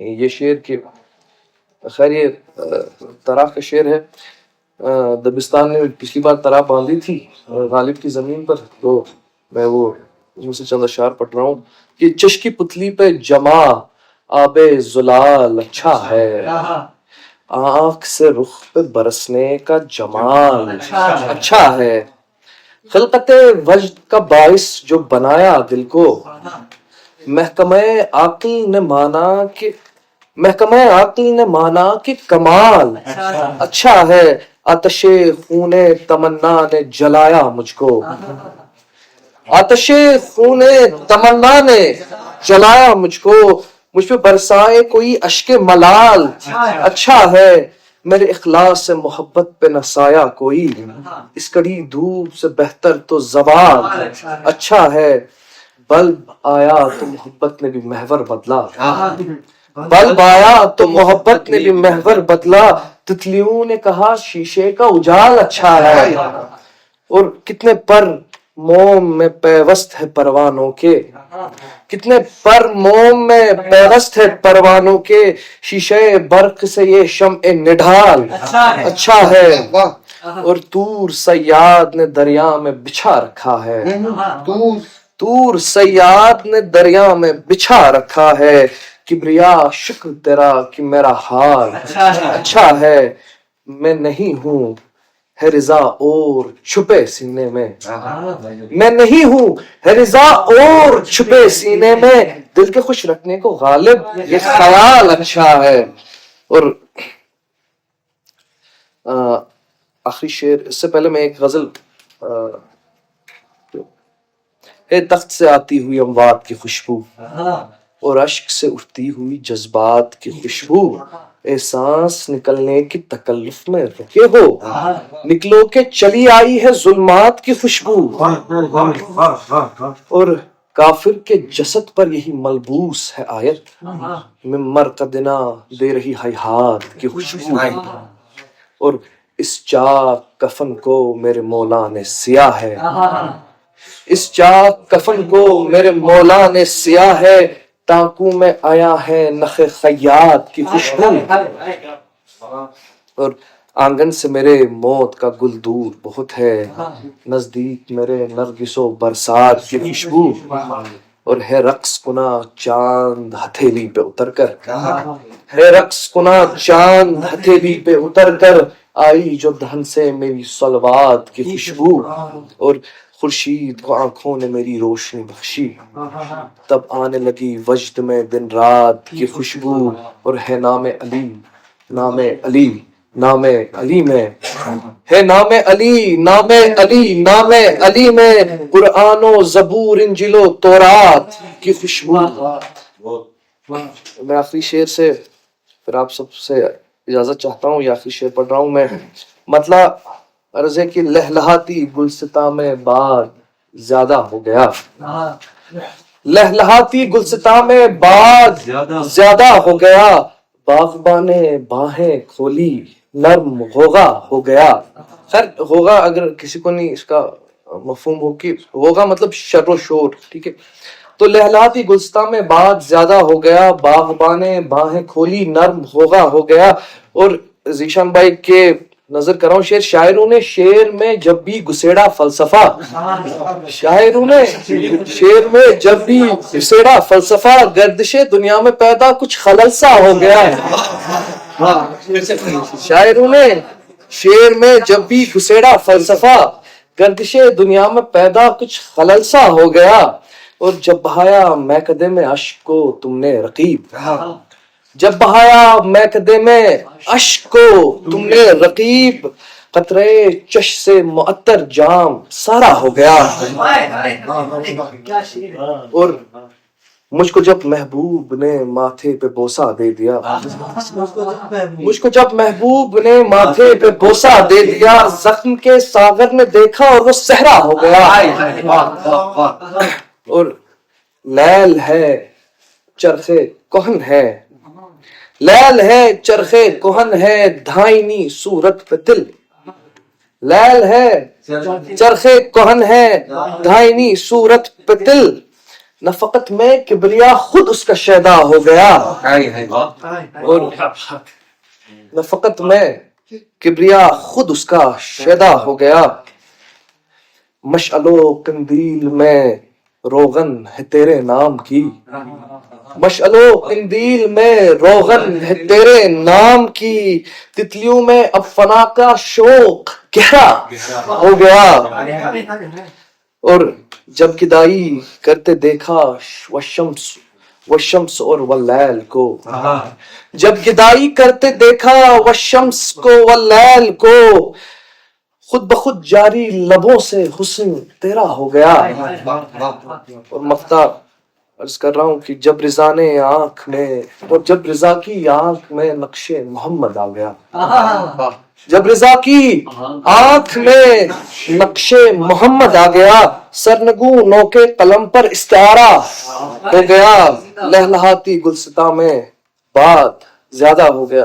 یہ شعر کے خیر یہ طرح کا شعر ہے. دبستان نے پچھلی بار طرح باندھی تھی غالب کی زمین پر, تو میں وہ اس میں سے چند اشعار پڑھ رہا ہوں کہ چشکی پتلی پہ جمع آب زلال اچھا ہے, آنکھ سے رخ پہ برسنے کا جمال اچھا ہے, خلقت وجد کا باعث جو بنایا دل کو, محکمہ عقل نے مانا کہ کمال اچھا ہے, آتش خون تمنا نے جلایا مجھ کو, آتش خون تمنا نے جلایا مجھ کو, مجھ پہ برسائے کوئی اشک ملال اچھا ہے, میرے اخلاص سے محبت پہ نہ سایہ کوئی, اس کڑی دھوپ سے بہتر تو زوال اچھا ہے, بلب آیا تو محبت نے بھی محور بدلا, بلب آیا تو محبت نے بھی محور بدلا, تتلیوں نے کہا شیشے کا اجال اچھا ہے, اور کتنے پر موم میں پیوست ہے پروانوں کے, کتنے پر موم میں پیوست ہے پروانوں کے, شیشے برق سے یہ شمع نڈھال اچھا ہے, اور طور صیاد نے دریا میں بچھا رکھا ہے, طور صیاد نے دریا میں بچھا رکھا ہے, کبریا شکر تیرا کہ میرا حال اچھا ہے, میں نہیں ہوں ہے رضا اور چھپے سینے میں, میں نہیں ہوں ہے رضا اور چھپے سینے میں, دل کے خوش رکھنے کو غالب یہ خیال اچھا ہے. اور آخری شعر, اس سے پہلے میں ایک غزل, اے تخت سے آتی ہوئی اموات کی خوشبو اور اشک سے اٹھتی ہوئی جذبات کی خوشبو, اے سانس نکلنے کی تکلف میں رکے ہو, نکلو کہ چلی آئی ہے ظلمات کی خوشبو, اور کافر کے جسد پر یہی ملبوس ہے آیت, میں مرقدنا دے رہی حیات کی خوشبو, اور اس چاک کفن کو میرے مولا نے سیاہ ہے, اس چاک کفن کو میرے مولا نے سیاہ ہے, ٹانکوں میں آیا ہے نخ خیاط کی خوشبو, اور آنگن سے میرے موت کا گل دور بہت ہے, نزدیک میرے نرگس و برسات کی خوشبو, اور ہے رقص کنا چاند ہتھیلی پہ اتر کر, ہے رقص کنا چاند ہتھیلی پہ اتر کر, آئی جو دہن سے میری صلوات کی خوشبو, اور خورشید کو آنکھوں نے میری روشنی بخشی, تب آنے لگی وجد میں دن رات کی خوشبو, اور ہے نام علی, نام علی, نام علی میں, ہے نام علی, نام علی, نام علی میں, قرآن و زبور انجیل و تورات کی خوشبو. میں آخری شعر سے پھر آپ سب سے اجازت چاہتا ہوں, یہ آخری شعر پڑھ رہا ہوں میں. مطلب عرض ہے کہ لہلہاتی گلستاں میں باد زیادہ ہو گیا, لہلہاتی گلستاں میں باد زیادہ ہو گیا, باغبان باہیں کھولی نرم غوغا ہو گیا. خیر غوغا اگر کسی کو نہیں اس کا مفہوم ہو کہ غوغا مطلب شر و شور, ٹھیک ہے, تو لہلہاتی گلستاں میں باد زیادہ ہو گیا, باغبان باہیں کھولی نرم غوغا ہو گیا. اور ذیشان بھائی کے نظر کر رہا ہوں شعر, شاعروں نے شعر میں جب بھی گسیڑا فلسفہ, شاعروں نے شعر میں جب بھی گسیڑا فلسفہ, گردش دنیا میں پیدا کچھ خلل سا ہو گیا ہے. شاعروں نے شعر میں جب بھی گسیڑا فلسفہ, گردش دنیا میں پیدا کچھ خلل سا ہو گیا. اور جب بہایا میکدے میں اشک کو تم نے رقیب, جب بہایا میکدے میں اشک کو تم نے رقیب, قطرے چش سے معطر جام سارا ہو گیا. اور مجھ کو جب محبوب نے ماتھے پہ بوسہ دے دیا, مجھ کو جب محبوب نے ماتھے پہ بوسہ دے دیا, زخم کے ساغر نے دیکھا اور وہ صحرا ہو گیا. اور لیل ہے چرخے کہن ہے, لیل ہے چرخے کہن ہے, دھائنی صورت پہ دل, لیل ہے چرخے کہن ہے, دھائنی صورت پہ دل, نہ فقط میں کبریا خود اس کا شیدا ہو گیا، اور نہ فقط میں کبریا خود اس کا شیدا ہو گیا، مشعل و قندیل میں روغن ہے تیرے نام کی، مشعل و قندیل میں روغن ہے تیرے نام کی، تتلیوں میں اب فنا کا شوق گہرا ہو گیا، اور جب گدائی کرتے دیکھا والشمس اور واللیل کو، جب گدائی کرتے دیکھا والشمس کو واللیل کو، خود بخود جاری لبوں سے حسن تیرا ہو گیا، اور مفتاح عرض کر رہا ہوں کہ جب رضا نے آنکھ میں، اور جب رضا کی آنکھ میں نقش محمد آ گیا، جب رضا کی آنکھ میں نقش محمد آ گیا، سرنگو نو کے قلم پر استعارہ ہو گیا، لہلہاتی گلستاں میں بات زیادہ ہو گیا۔